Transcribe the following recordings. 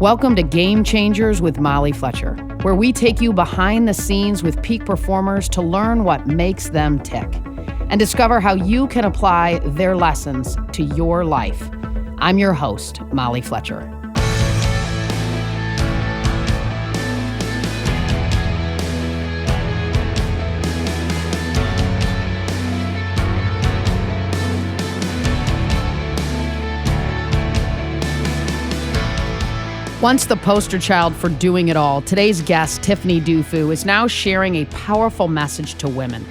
Welcome to Game Changers with Molly Fletcher, where we take you behind the scenes with peak performers to learn what makes them tick and discover how you can apply their lessons to your life. I'm your host, Molly Fletcher. Once the poster child for doing it all, today's guest, Tiffany Dufu, is now sharing a powerful message to women.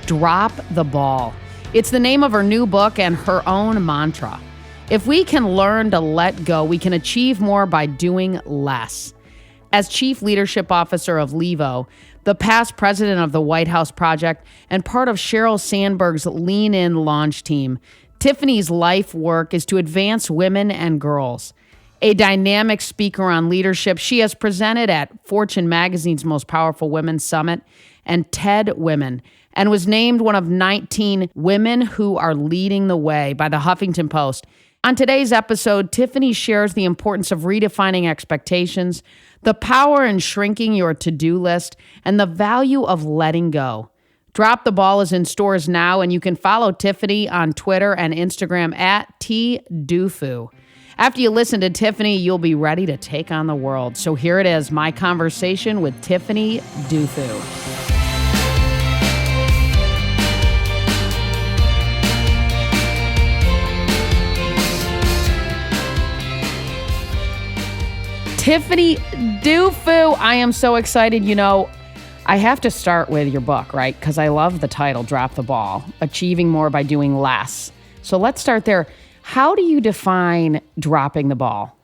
Drop the ball. It's the name of her new book and her own mantra. If we can learn to let go, we can achieve more by doing less. As Chief Leadership Officer of Levo, the past president of the White House Project, and part of Sheryl Sandberg's Lean In launch team, Tiffany's life work is to advance women and girls. A dynamic speaker on leadership, she has presented at Fortune Magazine's Most Powerful Women Summit and TED Women, and was named one of 19 women who are leading the way by the Huffington Post. On today's episode, Tiffany shares the importance of redefining expectations, the power in shrinking your to-do list, and the value of letting go. Drop the Ball is in stores now, and you can follow Tiffany on Twitter and Instagram at @tdufu. After you listen to Tiffany, you'll be ready to take on the world. So here it is, my conversation with Tiffany Dufu. Tiffany Dufu, I am so excited. You know, I have to start with your book, right? Because I love the title, Drop the Ball, Achieving More by Doing Less. So let's start there. How do you define dropping the ball?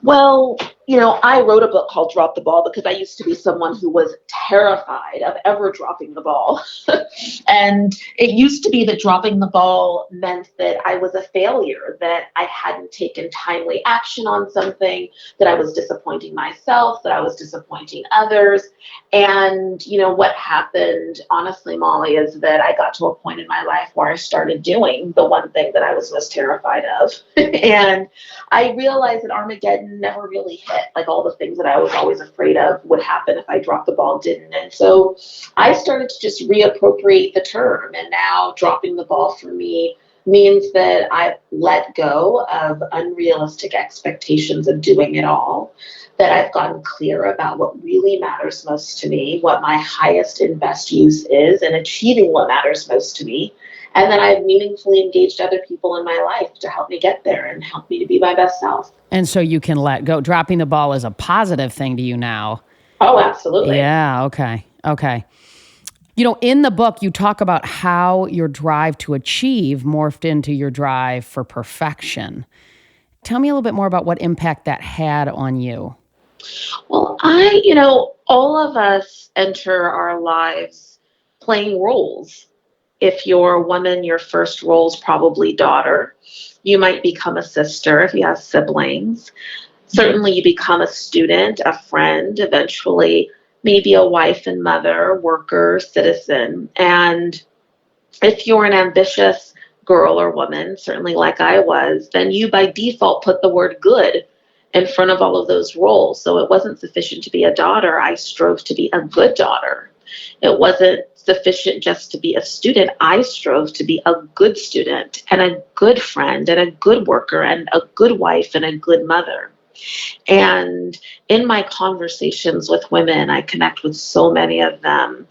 Well, I wrote a book called Drop the Ball because I used to be someone who was terrified of ever dropping the ball. And it used to be that dropping the ball meant that I was a failure, that I hadn't taken timely action on something, that I was disappointing myself, that I was disappointing others. And, what happened, honestly, Molly, is that I got to a point in my life where I started doing the one thing that I was most terrified of. And I realized that Armageddon never really hit. Like all the things that I was always afraid of would happen if I dropped the ball didn't. And so I started to just reappropriate the term. And now dropping the ball for me means that I've let go of unrealistic expectations of doing it all, that I've gotten clear about what really matters most to me, what my highest and best use is, and achieving what matters most to me. And then I've meaningfully engaged other people in my life to help me get there and help me to be my best self. And so you can let go. Dropping the ball is a positive thing to you now. Oh, absolutely. Yeah, okay. In the book, you talk about how your drive to achieve morphed into your drive for perfection. Tell me a little bit more about what impact that had on you. Well, all of us enter our lives playing roles. If you're a woman, your first role is probably daughter. You might become a sister if you have siblings. Certainly you become a student, a friend, eventually maybe a wife and mother, worker, citizen. And if you're an ambitious girl or woman, certainly like I was, then you by default put the word good in front of all of those roles. So it wasn't sufficient to be a daughter. I strove to be a good daughter. It wasn't sufficient just to be a student. I strove to be a good student and a good friend and a good worker and a good wife and a good mother. And in my conversations with women, I connect with so many of them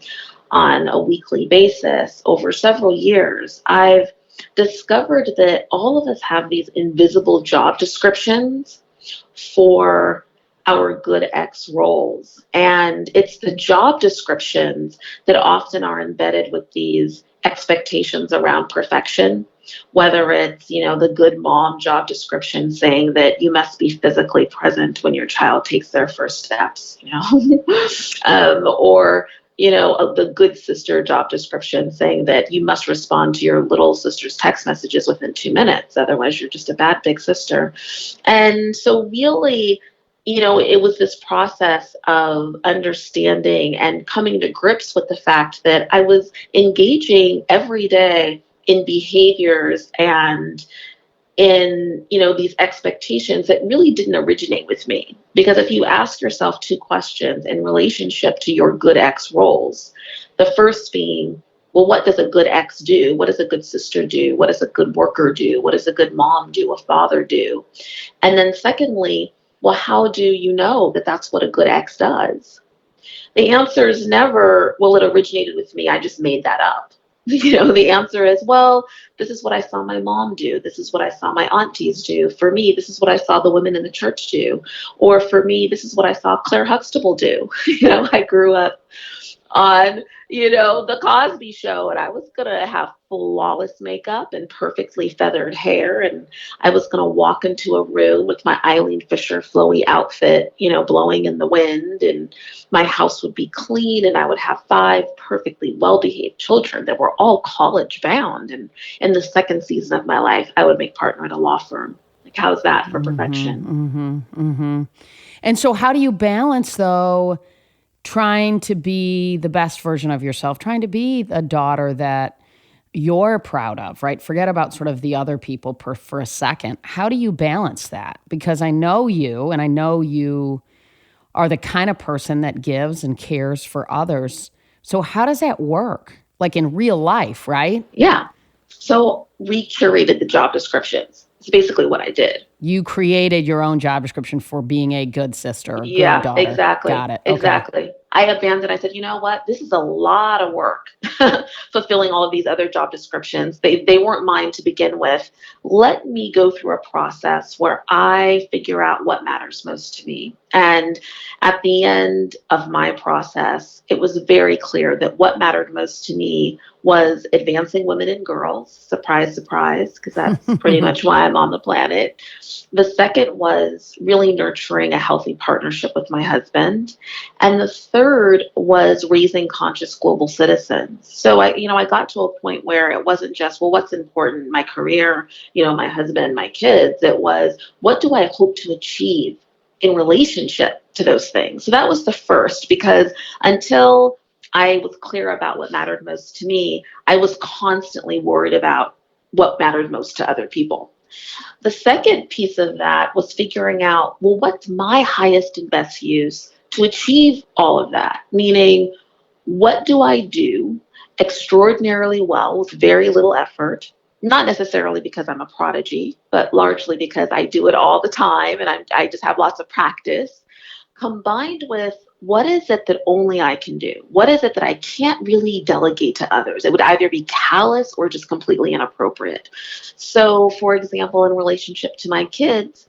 on a weekly basis over several years. I've discovered that all of us have these invisible job descriptions for our good X roles. And it's the job descriptions that often are embedded with these expectations around perfection, whether it's, the good mom job description saying that you must be physically present when your child takes their first steps, or the good sister job description saying that you must respond to your little sister's text messages within 2 minutes. Otherwise, you're just a bad big sister. And so really, it was this process of understanding and coming to grips with the fact that I was engaging every day in behaviors and in, these expectations that really didn't originate with me. Because if you ask yourself two questions in relationship to your good ex roles, the first being, well, what does a good ex do? What does a good sister do? What does a good worker do? What does a good mom do? A father do? And then secondly, well, how do you know that that's what a good ex does? The answer is never, well, it originated with me. I just made that up. The answer is, well, this is what I saw my mom do. This is what I saw my aunties do. For me, this is what I saw the women in the church do. Or for me, this is what I saw Claire Huxtable do. I grew up on, the Cosby Show, and I was going to have flawless makeup and perfectly feathered hair. And I was going to walk into a room with my Eileen Fisher flowy outfit, blowing in the wind. And my house would be clean. And I would have 5 perfectly well-behaved children that were all college bound. And in the second season of my life, I would make partner at a law firm. Like, how's that for perfection? And so how do you balance, though, trying to be the best version of yourself, trying to be a daughter that you're proud of, right? Forget about sort of the other people for a second. How do you balance that? Because I know you, and I know you are the kind of person that gives and cares for others. So how does that work? Like in real life, right? Yeah. So we curated the job descriptions. It's basically what I did. You created your own job description for being a good sister, good daughter. Exactly. Got it. Exactly. Okay. I abandoned. I said, you know what? This is a lot of work fulfilling all of these other job descriptions. They weren't mine to begin with. Let me go through a process where I figure out what matters most to me. And at the end of my process, it was very clear that what mattered most to me was advancing women and girls. Surprise, surprise, because that's pretty much why I'm on the planet. The second was really nurturing a healthy partnership with my husband. And the third was raising conscious global citizens. So I got to a point where it wasn't just, well, what's important, my career, my husband, my kids. It was, what do I hope to achieve in relationship to those things? So that was the first, because until I was clear about what mattered most to me, I was constantly worried about what mattered most to other people. The second piece of that was figuring out, well, what's my highest and best use to achieve all of that? Meaning, what do I do extraordinarily well with very little effort? Not necessarily because I'm a prodigy, but largely because I do it all the time and I just have lots of practice, combined with what is it that only I can do? What is it that I can't really delegate to others? It would either be callous or just completely inappropriate. So, for example, in relationship to my kids,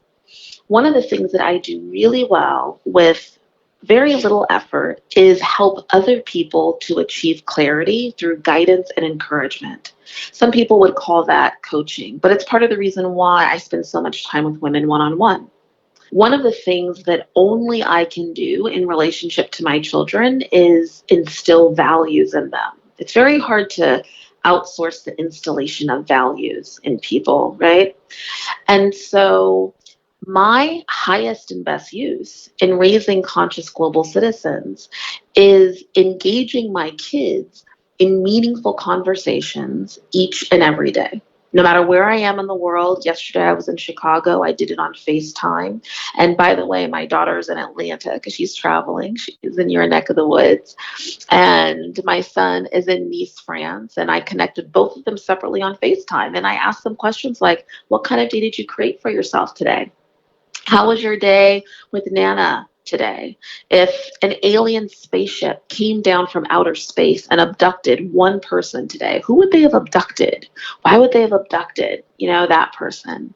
one of the things that I do really well with very little effort is help other people to achieve clarity through guidance and encouragement. Some people would call that coaching, but it's part of the reason why I spend so much time with women one-on-one. One of the things that only I can do in relationship to my children is instill values in them. It's very hard to outsource the installation of values in people, right? And so my highest and best use in raising conscious global citizens is engaging my kids in meaningful conversations each and every day. No matter where I am in the world. Yesterday I was in Chicago. I did it on FaceTime. And by the way, my daughter's in Atlanta because she's traveling. She's in your neck of the woods. And my son is in Nice, France. And I connected both of them separately on FaceTime. And I asked them questions like, what kind of day did you create for yourself today? How was your day with Nana today? If an alien spaceship came down from outer space and abducted one person today, who would they have abducted? Why would they have abducted, that person?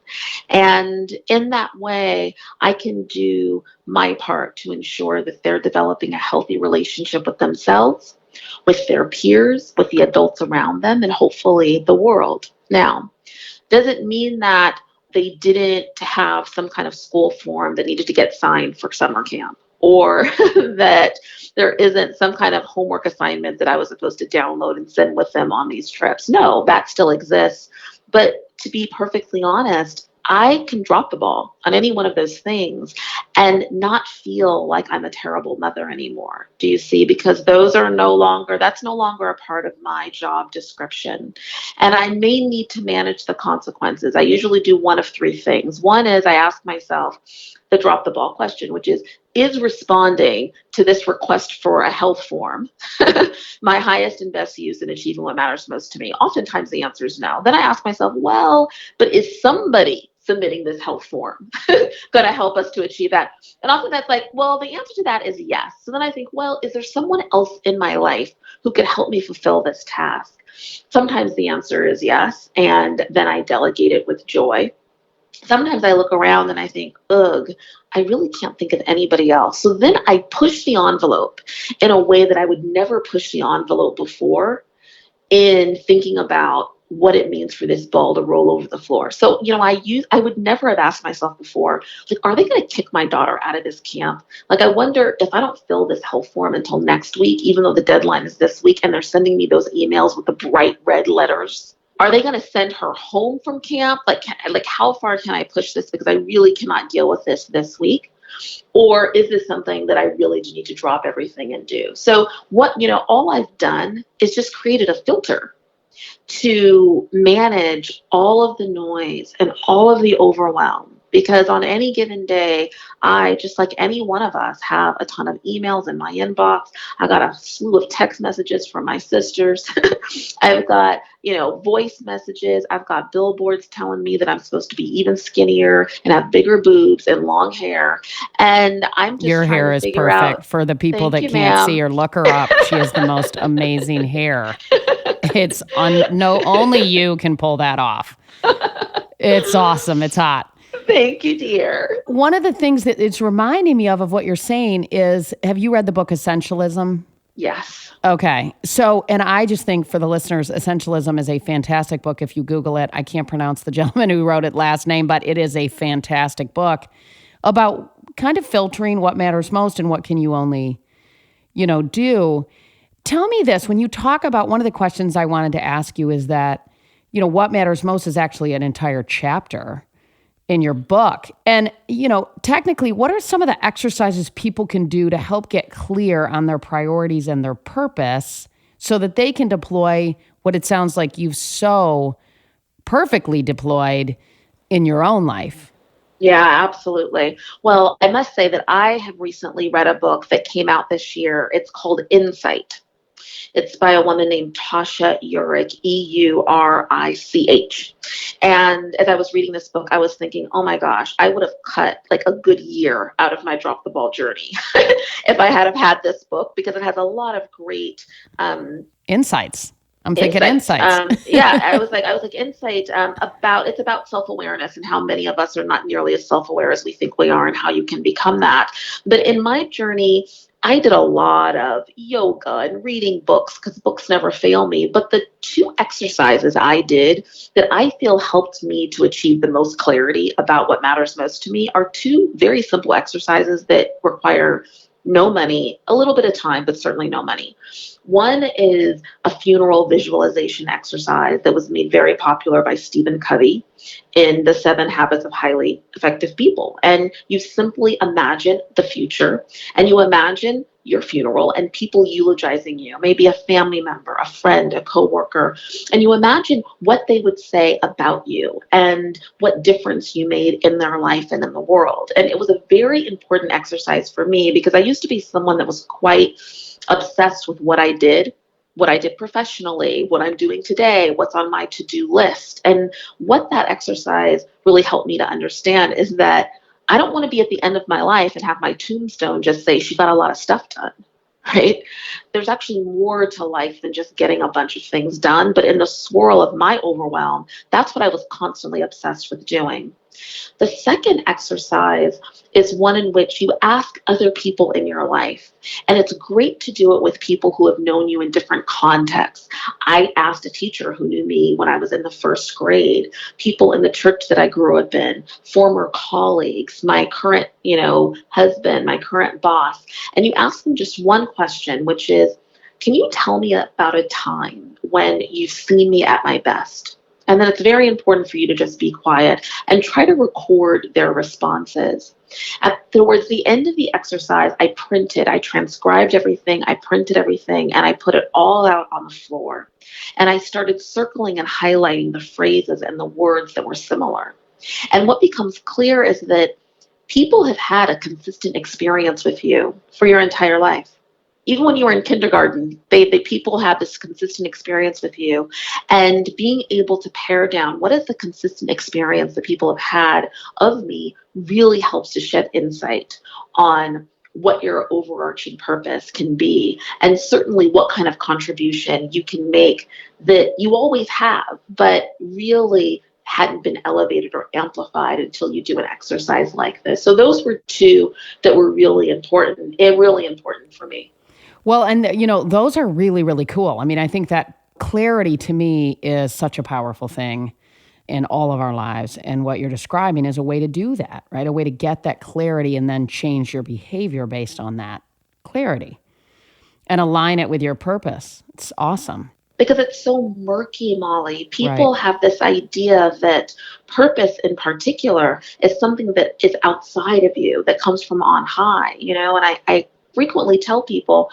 And in that way, I can do my part to ensure that they're developing a healthy relationship with themselves, with their peers, with the adults around them, and hopefully the world. Now, does it mean that they didn't have some kind of school form that needed to get signed for summer camp, or that there isn't some kind of homework assignment that I was supposed to download and send with them on these trips? No, that still exists. But to be perfectly honest, I can drop the ball on any one of those things and not feel like I'm a terrible mother anymore. Do you see? Because that's no longer a part of my job description. And I may need to manage the consequences. I usually do one of three things. One is I ask myself the drop the ball question, which is responding to this request for a health form my highest and best use in achieving what matters most to me? Oftentimes the answer is no. Then I ask myself, well, but is somebody submitting this health form going to help us to achieve that? And often that's like, well, the answer to that is yes. So then I think, well, is there someone else in my life who could help me fulfill this task? Sometimes the answer is yes. And then I delegate it with joy. Sometimes I look around and I think, ugh, I really can't think of anybody else. So then I push the envelope in a way that I would never push the envelope before in thinking about what it means for this ball to roll over the floor. So, I would never have asked myself before, like, are they going to kick my daughter out of this camp? Like, I wonder if I don't fill this health form until next week, even though the deadline is this week, and they're sending me those emails with the bright red letters. Are they going to send her home from camp? Like, how far can I push this? Because I really cannot deal with this week. Or is this something that I really do need to drop everything and do? So all I've done is just created a filter to manage all of the noise and all of the overwhelm. Because on any given day, I, just like any one of us, have a ton of emails in my inbox. I got a slew of text messages from my sisters. I've got, voice messages. I've got billboards telling me that I'm supposed to be even skinnier and have bigger boobs and long hair. And I'm just Your trying hair to is figure perfect. out. For the people Thank that you, can't ma'am. see her, look her up. She has the most amazing hair. It's only you can pull that off. It's awesome. It's hot. Thank you, dear. One of the things that it's reminding me of what you're saying is, have you read the book Essentialism? Yes. Okay. So, and I just think for the listeners, Essentialism is a fantastic book. If you Google it, I can't pronounce the gentleman who wrote it last name, but it is a fantastic book about kind of filtering what matters most and what can you only, do. Tell me this, when you talk about, one of the questions I wanted to ask you is that, what matters most is actually an entire chapter in your book. And, technically, what are some of the exercises people can do to help get clear on their priorities and their purpose so that they can deploy what it sounds like you've so perfectly deployed in your own life? Yeah, absolutely. Well, I must say that I have recently read a book that came out this year. It's called Insight. It's by a woman named Tasha Eurich, Eurich. And as I was reading this book, I was thinking, oh my gosh, I would have cut like a good year out of my drop the ball journey if I had have had this book, because it has a lot of great insights. I'm thinking insights. I was like insight it's about self-awareness and how many of us are not nearly as self-aware as we think we are and how you can become that. But in my journey, I did a lot of yoga and reading books because books never fail me. But the two exercises I did that I feel helped me to achieve the most clarity about what matters most to me are two very simple exercises that require no money, a little bit of time, but certainly no money. One is a funeral visualization exercise that was made very popular by Stephen Covey in The 7 Habits of Highly Effective People. And you simply imagine the future and you imagine your funeral and people eulogizing you, maybe a family member, a friend, a coworker, and you imagine what they would say about you and what difference you made in their life and in the world. And it was a very important exercise for me because I used to be someone that was quite obsessed with what I did professionally, what I'm doing today, what's on my to-do list. And what that exercise really helped me to understand is that I don't want to be at the end of my life and have my tombstone just say she got a lot of stuff done, right? There's actually more to life than just getting a bunch of things done. But in the swirl of my overwhelm, that's what I was constantly obsessed with doing. The second exercise is one in which you ask other people in your life. And it's great to do it with people who have known you in different contexts. I asked a teacher who knew me when I was in the first grade, people in the church that I grew up in, former colleagues, my current, husband, my current boss. And you ask them just one question, which is, can you tell me about a time when you've seen me at my best? And then it's very important for you to just be quiet and try to record their responses. Towards the end of the exercise, I transcribed everything, I printed everything, and I put it all out on the floor. And I started circling and highlighting the phrases and the words that were similar. And what becomes clear is that people have had a consistent experience with you for your entire life. Even when you were in kindergarten, people had this consistent experience with you. And being able to pare down what is the consistent experience that people have had of me really helps to shed insight on what your overarching purpose can be, and certainly what kind of contribution you can make that you always have, but really hadn't been elevated or amplified until you do an exercise like this. So those were two that were really important for me. Well, and those are really, really cool. I mean, I think that clarity to me is such a powerful thing in all of our lives. And what you're describing is a way to do that, right? A way to get that clarity and then change your behavior based on that clarity and align it with your purpose. It's awesome. Because it's so murky, Molly. People have this idea that purpose in particular is something that is outside of you, that comes from on high, and I frequently tell people,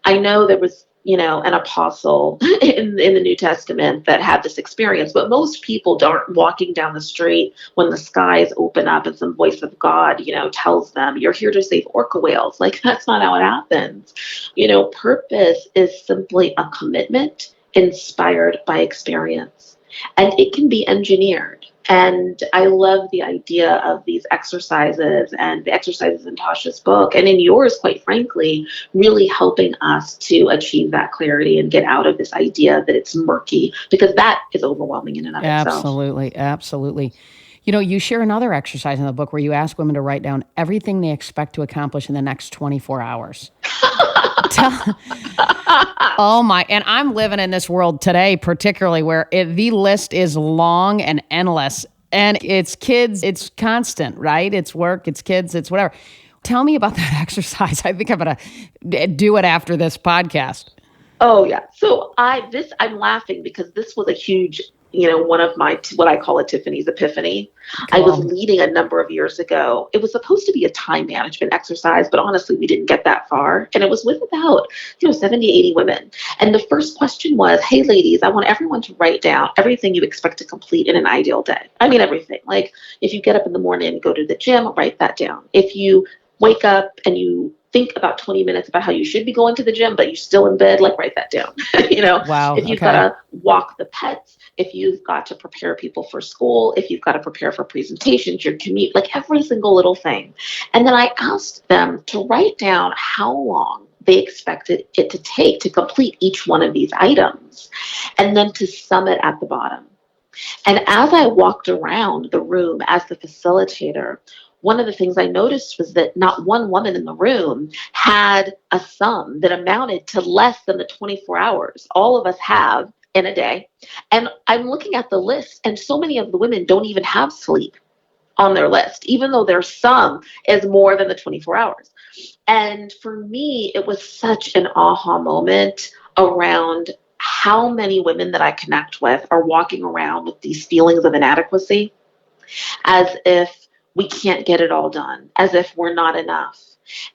I know there was, an apostle in the New Testament that had this experience, but most people aren't walking down the street when the skies open up and some voice of God, tells them, you're here to save orca whales. Like, that's not how it happens. Purpose is simply a commitment inspired by experience, and it can be engineered. And I love the idea of these exercises and the exercises in Tasha's book and in yours, quite frankly, really helping us to achieve that clarity and get out of this idea that it's murky, because that is overwhelming in and of itself. Absolutely. Absolutely. You share another exercise in the book where you ask women to write down everything they expect to accomplish in the next 24 hours. Oh my, and I'm living in this world today, particularly where the list is long and endless, and it's kids, it's constant, right? It's work, it's kids, it's whatever. Tell me about that exercise. I think I'm going to do it after this podcast. Oh yeah. So I'm laughing because this was a huge, one of my, what I call a Tiffany's epiphany. Cool. I was leading a number of years ago. It was supposed to be a time management exercise, but honestly, we didn't get that far. And it was with about, 70, 80 women. And the first question was, hey ladies, I want everyone to write down everything you expect to complete in an ideal day. I mean, everything. Like if you get up in the morning and go to the gym, write that down. If you wake up and you think about 20 minutes about how you should be going to the gym, but you're still in bed, like write that down. Wow. If you've got to walk the pets, if you've got to prepare people for school, if you've got to prepare for presentations, your commute, like every single little thing. And then I asked them to write down how long they expected it to take to complete each one of these items, and then to sum it at the bottom. And as I walked around the room as the facilitator, one of the things I noticed was that not one woman in the room had a sum that amounted to less than the 24 hours all of us have in a day. And I'm looking at the list, and so many of the women don't even have sleep on their list, even though their sum is more than the 24 hours. And for me, it was such an aha moment around how many women that I connect with are walking around with these feelings of inadequacy, as if we can't get it all done, as if we're not enough.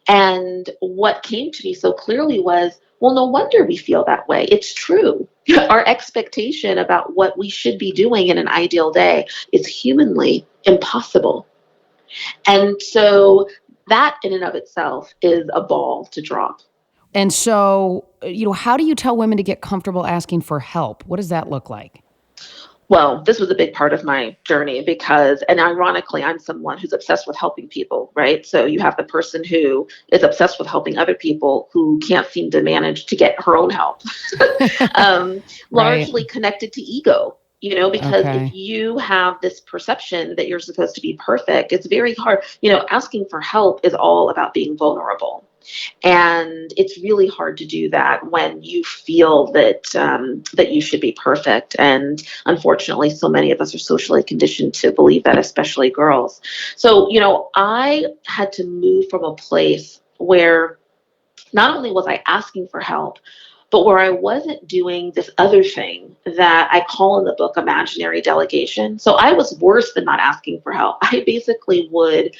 And what came to me so clearly was, well, no wonder we feel that way. It's true. Our expectation about what we should be doing in an ideal day is humanly impossible. And so that in and of itself is a ball to drop. And so, how do you tell women to get comfortable asking for help? What does that look like? Well, this was a big part of my journey because, and ironically, I'm someone who's obsessed with helping people, right? So you have the person who is obsessed with helping other people who can't seem to manage to get her own help, largely connected to ego. Because if you have this perception that you're supposed to be perfect, it's very hard. Asking for help is all about being vulnerable. And it's really hard to do that when you feel that that you should be perfect. And unfortunately, so many of us are socially conditioned to believe that, especially girls. So, I had to move from a place where not only was I asking for help, but where I wasn't doing this other thing that I call in the book imaginary delegation. So I was worse than not asking for help. I basically would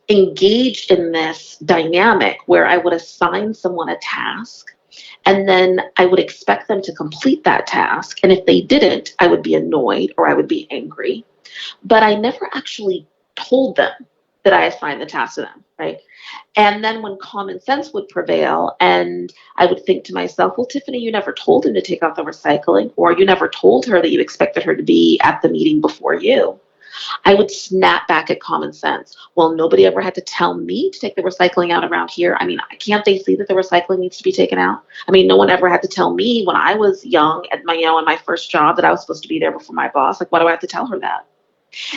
engage in this dynamic where I would assign someone a task and then I would expect them to complete that task. And if they didn't, I would be annoyed or I would be angry. But I never actually told them that I assigned the task to them, right? And then when common sense would prevail, and I would think to myself, well, Tiffany, you never told him to take out the recycling, or you never told her that you expected her to be at the meeting before you. I would snap back at common sense. Well, nobody ever had to tell me to take the recycling out around here. I mean, can't they see that the recycling needs to be taken out? I mean, no one ever had to tell me when I was young at my, in my first job that I was supposed to be there before my boss. Like, why do I have to tell her that?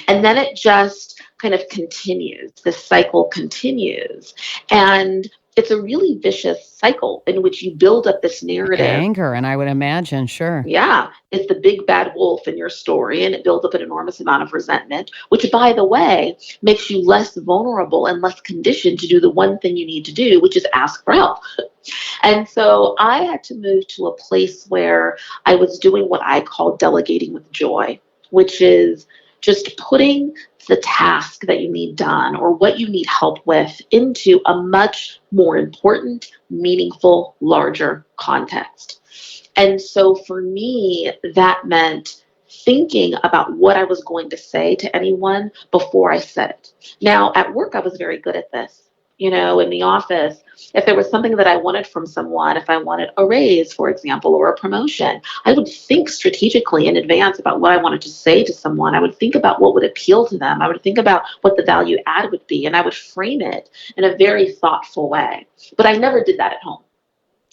And then it just kind of continues. This cycle continues. And it's a really vicious cycle in which you build up this narrative. Anger, and I would imagine, sure. Yeah, it's the big bad wolf in your story, and it builds up an enormous amount of resentment, which, by the way, makes you less vulnerable and less conditioned to do the one thing you need to do, which is ask for help. And so I had to move to a place where I was doing what I call delegating with joy, which is just putting the task that you need done or what you need help with into a much more important, meaningful, larger context. And so for me, that meant thinking about what I was going to say to anyone before I said it. Now, at work, I was very good at this. In the office, if there was something that I wanted from someone, if I wanted a raise, for example, or a promotion, I would think strategically in advance about what I wanted to say to someone. I would think about what would appeal to them. I would think about what the value add would be, and I would frame it in a very thoughtful way. But I never did that at home.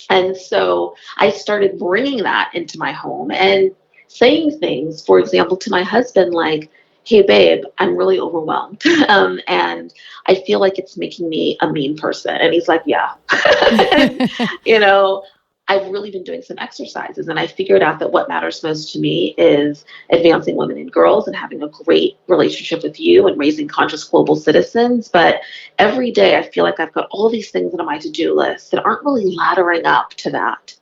And so I started bringing that into my home and saying things, for example, to my husband, like, hey, babe, I'm really overwhelmed. And I feel like it's making me a mean person. And he's like, yeah. I've really been doing some exercises, and I figured out that what matters most to me is advancing women and girls and having a great relationship with you and raising conscious global citizens. But every day I feel like I've got all these things on my to-do list that aren't really laddering up to that.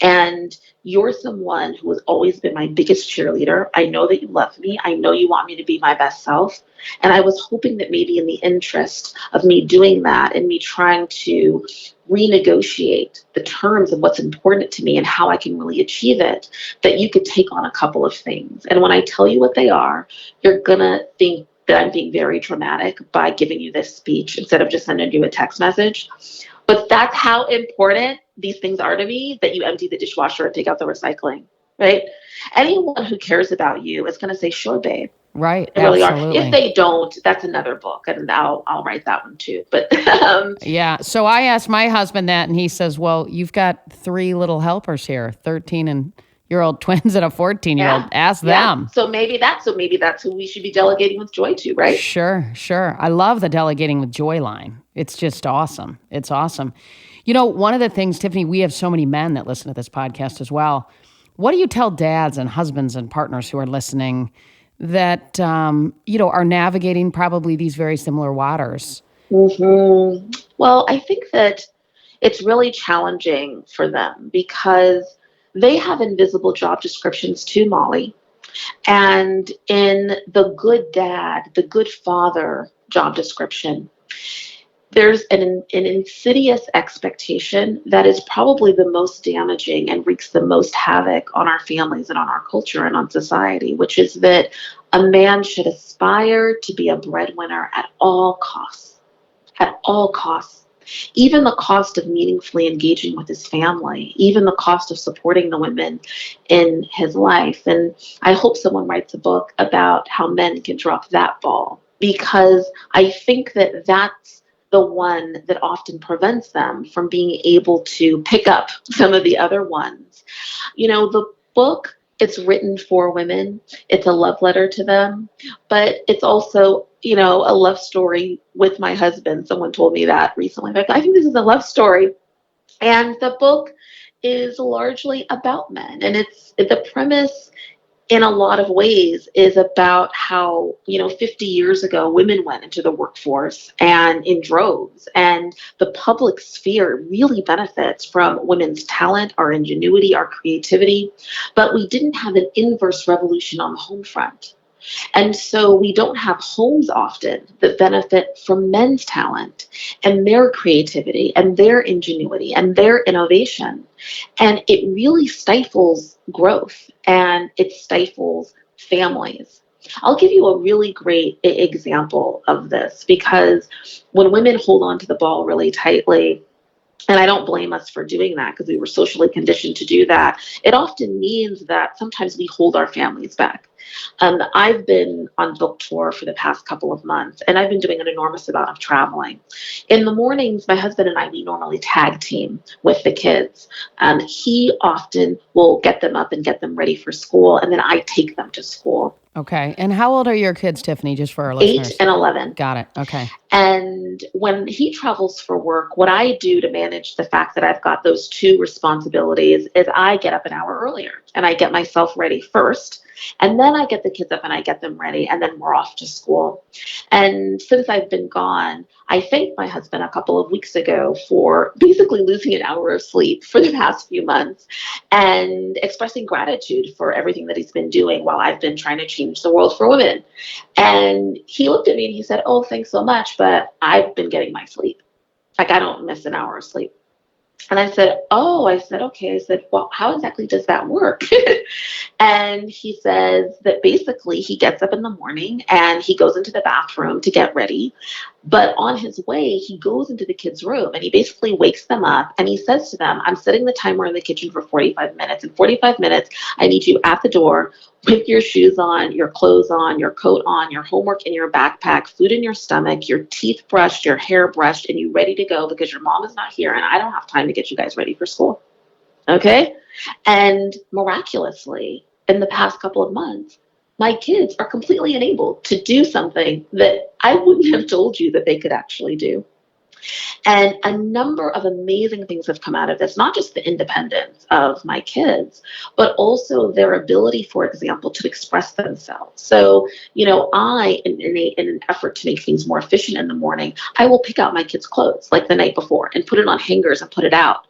And you're someone who has always been my biggest cheerleader. I know that you love me. I know you want me to be my best self. And I was hoping that maybe in the interest of me doing that and me trying to renegotiate the terms of what's important to me and how I can really achieve it, that you could take on a couple of things. And when I tell you what they are, you're going to think that I'm being very dramatic by giving you this speech instead of just sending you a text message. But that's how important these things are to me, that you empty the dishwasher and take out the recycling, right? Anyone who cares about you is going to say, sure, babe. Right, they really absolutely. are. If they don't, that's another book, and I'll write that one too. But yeah, so I asked my husband that, and he says, well, you've got 3 little helpers here, 13-year-old twins and a 14-year-old. Yeah. Ask them. So maybe that's who we should be delegating with joy to, right? Sure. I love the delegating with joy line. It's just awesome. It's awesome. One of the things, Tiffany, we have so many men that listen to this podcast as well. What do you tell dads and husbands and partners who are listening that, are navigating probably these very similar waters? Mm-hmm. Well, I think that it's really challenging for them because they have invisible job descriptions too, Molly. And in the good dad, the good father job description, there's an insidious expectation that is probably the most damaging and wreaks the most havoc on our families and on our culture and on society, which is that a man should aspire to be a breadwinner at all costs, even the cost of meaningfully engaging with his family, even the cost of supporting the women in his life. And I hope someone writes a book about how men can drop that ball, because I think that that's the one that often prevents them from being able to pick up some of the other ones. The book, it's written for women. It's a love letter to them, but it's also, a love story with my husband. Someone told me that recently. Like, I think this is a love story. And the book is largely about men. And the premise in a lot of ways is about how, 50 years ago, women went into the workforce and in droves, and the public sphere really benefits from women's talent, our ingenuity, our creativity, but we didn't have an inverse revolution on the home front. And so we don't have homes often that benefit from men's talent and their creativity and their ingenuity and their innovation. And it really stifles growth and it stifles families. I'll give you a really great example of this, because when women hold on to the ball really tightly, and I don't blame us for doing that because we were socially conditioned to do that, it often means that sometimes we hold our families back. I've been on book tour for the past couple of months, and I've been doing an enormous amount of traveling. In the mornings, my husband and I, we normally tag team with the kids. He often will get them up and get them ready for school, and then I take them to school. Okay. And how old are your kids, Tiffany, just for our 8 listeners? and 11. Got it. Okay. And when he travels for work, what I do to manage the fact that I've got those two responsibilities is I get up an hour earlier and I get myself ready first. And then I get the kids up and I get them ready, and then we're off to school. And since I've been gone, I thanked my husband a couple of weeks ago for basically losing an hour of sleep for the past few months and expressing gratitude for everything that he's been doing while I've been trying to change the world for women. And he looked at me and he said, "Oh, thanks so much, but I've been getting my sleep. Like, I don't miss an hour of sleep." And I said, "Oh," I said, "okay." I said, "Well, how exactly does that work?" And he says that basically he gets up in the morning and he goes into the bathroom to get ready. But on his way, he goes into the kids' room and he basically wakes them up and he says to them, "I'm setting the timer in the kitchen for 45 minutes. In 45 minutes, I need you at the door with your shoes on, your clothes on, your coat on, your homework in your backpack, food in your stomach, your teeth brushed, your hair brushed, and you ready to go because your mom is not here and I don't have time to get you guys ready for school." Okay? And miraculously, in the past couple of months, my kids are completely enabled to do something that I wouldn't have told you that they could actually do. And a number of amazing things have come out of this, not just the independence of my kids, but also their ability, for example, to express themselves. So, in an effort to make things more efficient in the morning, I will pick out my kids' clothes like the night before and put it on hangers and put it out.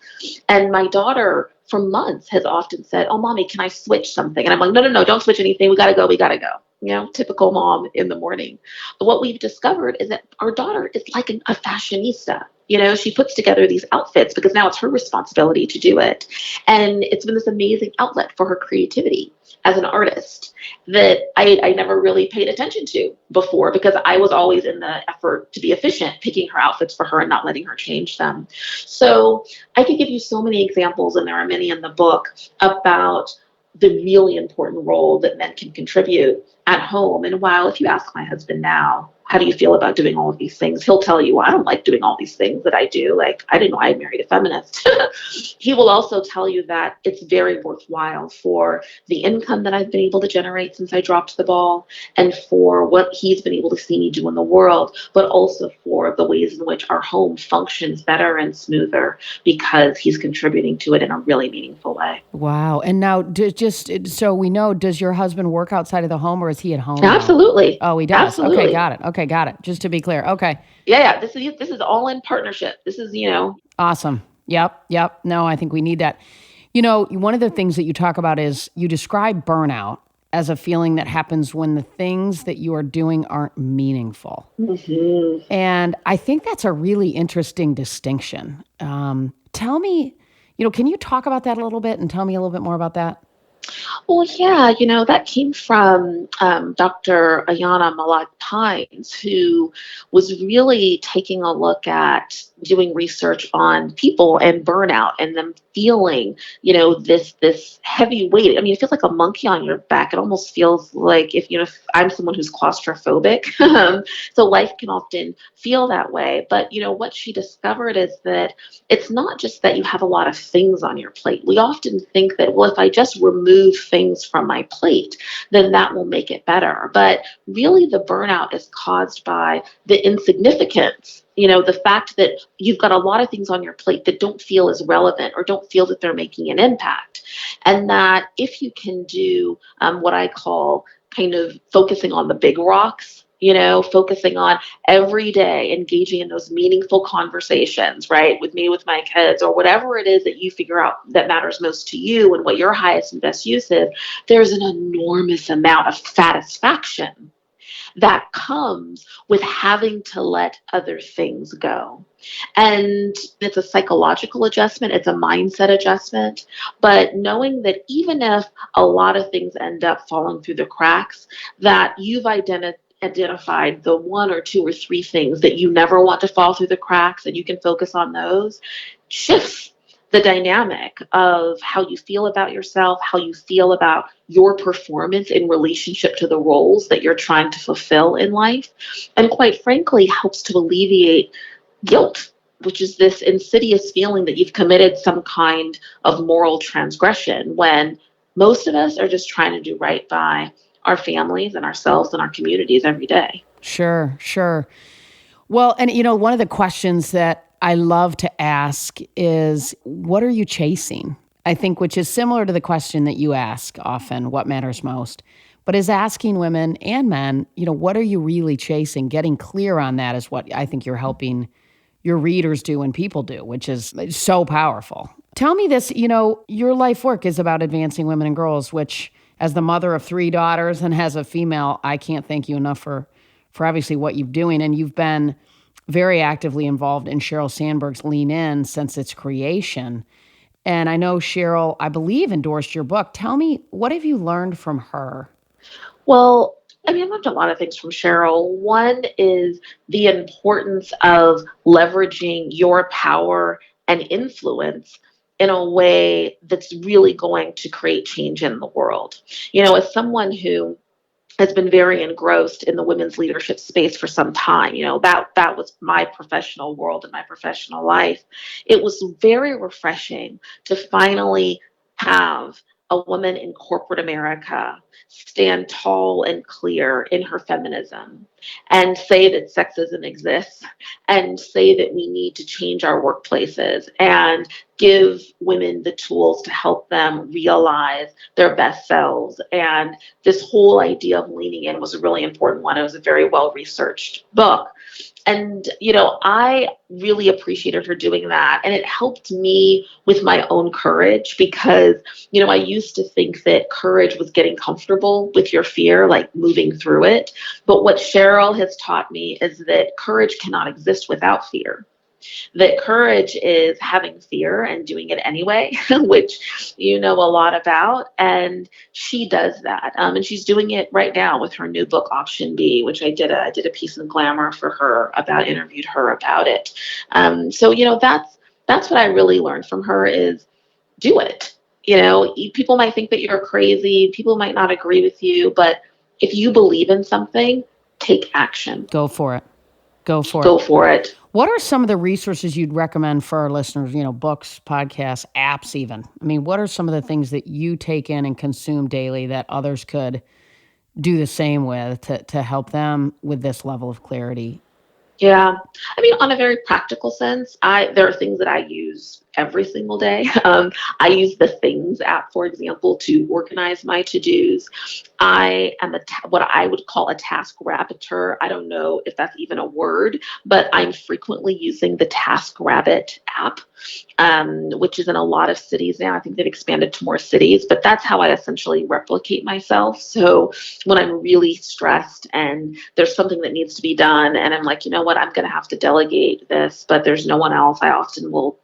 And my daughter, for months, has often said, "Oh, mommy, can I switch something?" And I'm like, "No, no, no, don't switch anything. We got to go. We got to go." Typical mom in the morning. But what we've discovered is that our daughter is like a fashionista. She puts together these outfits because now it's her responsibility to do it. And it's been this amazing outlet for her creativity as an artist that I never really paid attention to before because I was always in the effort to be efficient, picking her outfits for her and not letting her change them. So I could give you so many examples, and there are many in the book, about the really important role that men can contribute at home. And while if you ask my husband now, "How do you feel about doing all of these things?" he'll tell you, "Well, I don't like doing all these things that I do. Like, I didn't know I married a feminist." He will also tell you that it's very worthwhile for the income that I've been able to generate since I dropped the ball and for what he's been able to see me do in the world, but also for the ways in which our home functions better and smoother because he's contributing to it in a really meaningful way. Wow. And now, just so we know, does your husband work outside of the home or is he at home now? Absolutely. Oh, he does. Absolutely. Okay, got it. Okay, got it. Just to be clear. Okay. Yeah. This is all in partnership. This is, Awesome. Yep. No, I think we need that. One of the things that you talk about is you describe burnout as a feeling that happens when the things that you are doing aren't meaningful. Mm-hmm. And I think that's a really interesting distinction. Tell me, can you talk about that a little bit and tell me a little bit more about that? Well, yeah, that came from Dr. Ayana Malak-Pines, who was really taking a look at doing research on people and burnout and them feeling, this heavy weight. I mean, it feels like a monkey on your back. It almost feels like if I'm someone who's claustrophobic, so life can often feel that way. But, what she discovered is that it's not just that you have a lot of things on your plate. We often think that, well, if I just remove remove things from my plate, then that will make it better. But really, the burnout is caused by the insignificance. The fact that you've got a lot of things on your plate that don't feel as relevant or don't feel that they're making an impact. And that if you can do what I call kind of focusing on the big rocks, focusing on every day engaging in those meaningful conversations, right, with me, with my kids, or whatever it is that you figure out that matters most to you and what your highest and best use is, there's an enormous amount of satisfaction that comes with having to let other things go. And it's a psychological adjustment, it's a mindset adjustment. But knowing that even if a lot of things end up falling through the cracks, that you've identified the one or two or three things that you never want to fall through the cracks, and you can focus on those, shifts the dynamic of how you feel about yourself, how you feel about your performance in relationship to the roles that you're trying to fulfill in life, and quite frankly, helps to alleviate guilt, which is this insidious feeling that you've committed some kind of moral transgression when most of us are just trying to do right by our families and ourselves and our communities every day. Sure, sure. Well, and one of the questions that I love to ask is, what are you chasing? I think, which is similar to the question that you ask often, what matters most, but is asking women and men, what are you really chasing? Getting clear on that is what I think you're helping your readers do and people do, which is so powerful. Tell me this, your life work is about advancing women and girls, which as the mother of 3 daughters and as a female, I can't thank you enough for obviously what you're doing. And you've been very actively involved in Sheryl Sandberg's Lean In since its creation. And I know Sheryl, I believe, endorsed your book. Tell me, what have you learned from her? Well, I learned a lot of things from Sheryl. One is the importance of leveraging your power and influence in a way that's really going to create change in the world. As someone who has been very engrossed in the women's leadership space for some time. That was my professional world and my professional life. It was very refreshing to finally have a woman in corporate America stand tall and clear in her feminism and say that sexism exists and say that we need to change our workplaces and give women the tools to help them realize their best selves. And this whole idea of leaning in was a really important one. It was a very well-researched book. And, I really appreciated her doing that. And it helped me with my own courage because, I used to think that courage was getting comfortable with your fear, like moving through it. But what Sheryl has taught me is that courage cannot exist without fear. That courage is having fear and doing it anyway, which you know a lot about. And she does that. And she's doing it right now with her new book, Option B, which I did a piece in Glamour for her about, interviewed her about it. So, that's what I really learned from her is do it. People might think that you're crazy. People might not agree with you. But if you believe in something, take action. Go for it. Go for Go it. for it. What are some of the resources you'd recommend for our listeners, books, podcasts, apps even? What are some of the things that you take in and consume daily that others could do the same with to help them with this level of clarity? Yeah. On a very practical sense, there are things that I use every single day. I use the Things app, for example, to organize my to-dos. I am what I would call a task rabbiter. I don't know if that's even a word, but I'm frequently using the Task Rabbit app, which is in a lot of cities now. I think they've expanded to more cities, but that's how I essentially replicate myself. So when I'm really stressed and there's something that needs to be done, and I'm like, you know what, I'm going to have to delegate this, but there's no one else, I often will,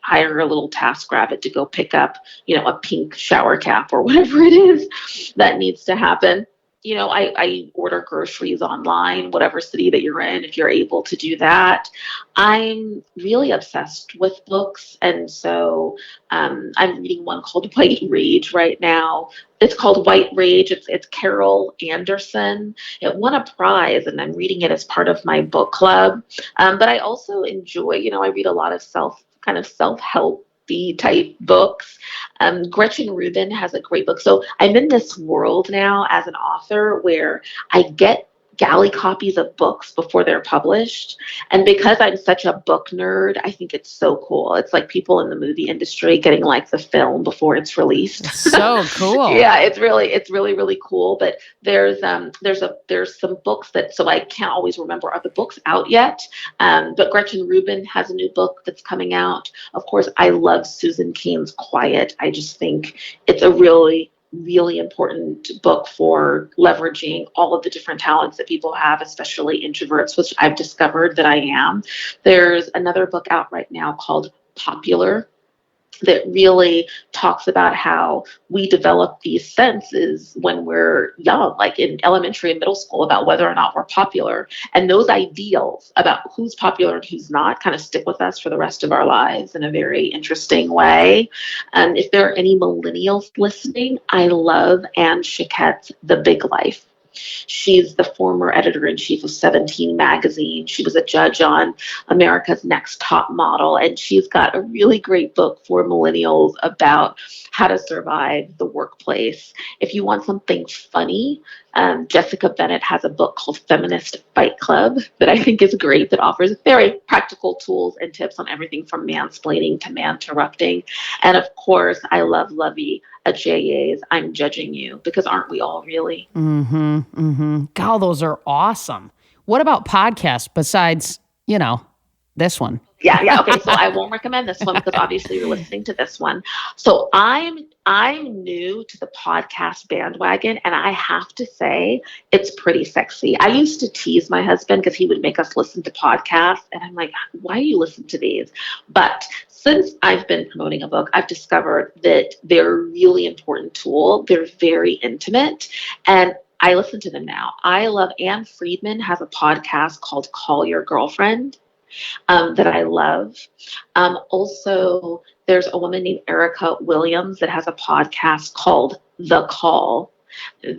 hire a little task rabbit to go pick up, a pink shower cap or whatever it is that needs to happen. I order groceries online, whatever city that you're in, if you're able to do that. I'm really obsessed with books. And so I'm reading one called White Rage right now. It's called White Rage. It's Carol Anderson. It won a prize, and I'm reading it as part of my book club. But I also enjoy, I read a lot of self-help therapy type books. Gretchen Rubin has a great book. So I'm in this world now as an author where I get galley copies of books before they're published. And because I'm such a book nerd, I think it's so cool. It's like people in the movie industry getting like the film before it's released. So cool. Yeah, it's really, really cool. But there's some books that, so I can't always remember, are the books out yet? But Gretchen Rubin has a new book that's coming out. Of course, I love Susan Cain's Quiet. I just think it's a really important book for leveraging all of the different talents that people have, especially introverts, which I've discovered that I am. There's another book out right now called Popular that really talks about how we develop these senses when we're young, like in elementary and middle school, about whether or not we're popular. And those ideals about who's popular and who's not kind of stick with us for the rest of our lives in a very interesting way. And if there are any millennials listening, I love Anne Chiquette's The Big Life. She's the former editor-in-chief of 17 magazine. She was a judge on America's Next Top Model, and she's got a really great book for millennials about how to survive the workplace. If you want something funny, Jessica Bennett has a book called Feminist Fight Club that I think is great, that offers very practical tools and tips on everything from mansplaining to man-interrupting. And of course, I love Lovey Ajayi's I'm Judging You, because aren't we all really? Mm-hmm. Mm-hmm. God, those are awesome. What about podcasts besides, this one? Yeah. Okay, so I won't recommend this one because obviously you're listening to this one. So I'm new to the podcast bandwagon, and I have to say it's pretty sexy. I used to tease my husband because he would make us listen to podcasts, and I'm like, why do you listen to these? But since I've been promoting a book, I've discovered that they're a really important tool. They're very intimate, and I listen to them now. I love Ann Friedman has a podcast called Call Your Girlfriend. That I love. Also, there's a woman named Erica Williams that has a podcast called The Call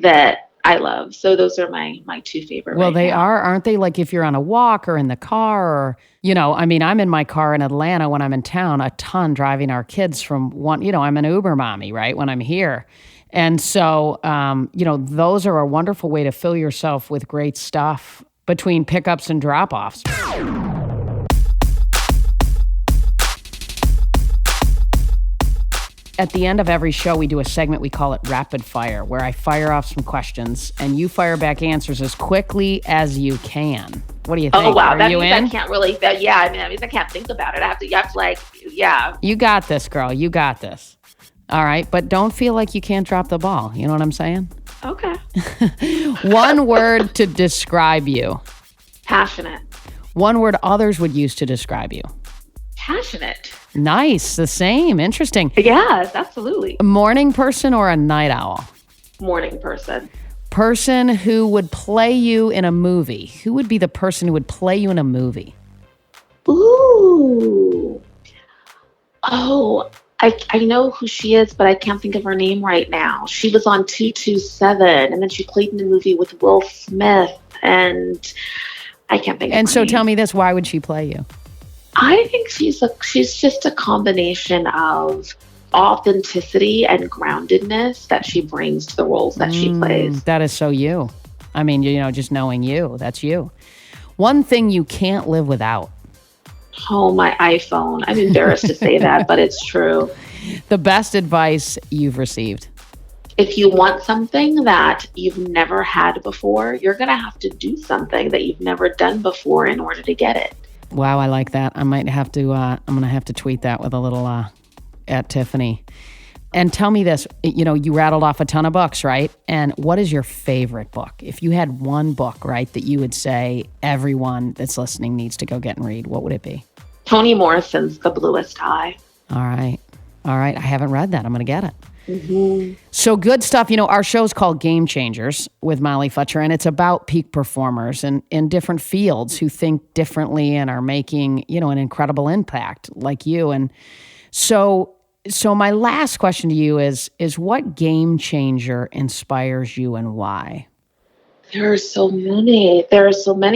that I love. So those are my two favorite. Well, right they now. aren't they? Like if you're on a walk or in the car, or I'm in my car in Atlanta when I'm in town a ton, driving our kids from one. I'm an Uber mommy, right? When I'm here. And so, those are a wonderful way to fill yourself with great stuff between pickups and drop-offs. At the end of every show, we do a segment, we call it Rapid Fire, where I fire off some questions and you fire back answers as quickly as you can. What do you think? Oh, wow. Are That you means in? I can't really, that means I can't think about it. You have to yeah. You got this, girl. You got this. All right. But don't feel like you can't drop the ball. You know what I'm saying? Okay. One word to describe you. Passionate. One word others would use to describe you. Passionate. Nice. The same. Interesting. Yes, absolutely. A morning person or a night owl? Morning person. Person who would play you in a movie. Who would be the person who would play you in a movie? Ooh. Oh, I know who she is, but I can't think of her name right now. She was on 227, and then she played in the movie with Will Smith, and I can't think of her And so name. tell me this, why would she play you? I think she's just a combination of authenticity and groundedness that she brings to the roles that she plays. That is so you. I mean, just knowing you, that's you. One thing you can't live without. Oh, my iPhone. I'm embarrassed to say that, but it's true. The best advice you've received. If you want something that you've never had before, you're going to have to do something that you've never done before in order to get it. Wow, I like that. I might have to, I'm going to have to tweet that with a little at Tiffany. And tell me this, you rattled off a ton of books, right? And what is your favorite book? If you had one book, right, that you would say everyone that's listening needs to go get and read, what would it be? Toni Morrison's The Bluest Eye. All right. I haven't read that. I'm going to get it. Mm-hmm. So good stuff. Our show's called Game Changers with Molly Fletcher, and it's about peak performers and in different fields who think differently and are making, an incredible impact like you. And so my last question to you is what game changer inspires you and why? There are so many.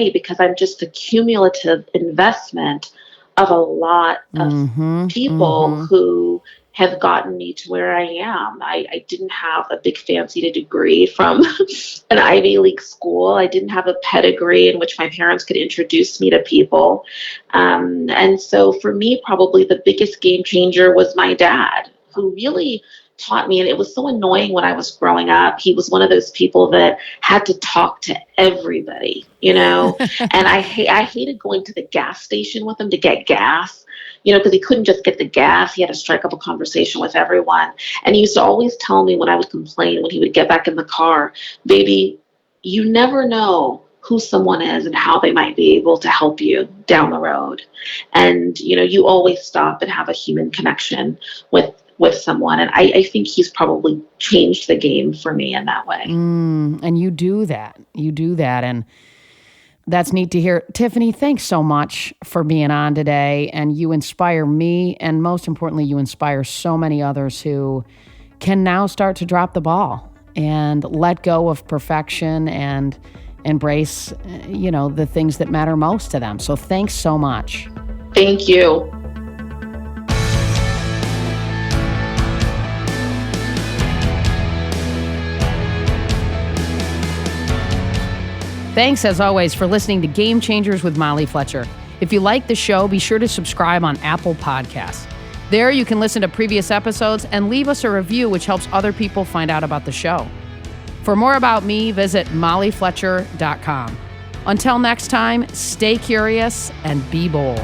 Because I'm just a cumulative investment of a lot of Mm-hmm. people Mm-hmm. who have gotten me to where I am. I didn't have a big fancy degree from an Ivy League school. I didn't have a pedigree in which my parents could introduce me to people. And so for me, probably the biggest game changer was my dad, who really taught me. And it was so annoying when I was growing up. He was one of those people that had to talk to everybody, and I hated going to the gas station with him to get gas, because he couldn't just get the gas. He had to strike up a conversation with everyone. And he used to always tell me when I would complain, when he would get back in the car, baby, you never know who someone is and how they might be able to help you down the road. And, you always stop and have a human connection with someone. And I think he's probably changed the game for me in that way. And you do that. And that's neat to hear. Tiffany, thanks so much for being on today. And you inspire me. And most importantly, you inspire so many others who can now start to drop the ball and let go of perfection and embrace, the things that matter most to them. So thanks so much. Thank you. Thanks, as always, for listening to Game Changers with Molly Fletcher. If you like the show, be sure to subscribe on Apple Podcasts. There you can listen to previous episodes and leave us a review, which helps other people find out about the show. For more about me, visit mollyfletcher.com. Until next time, stay curious and be bold.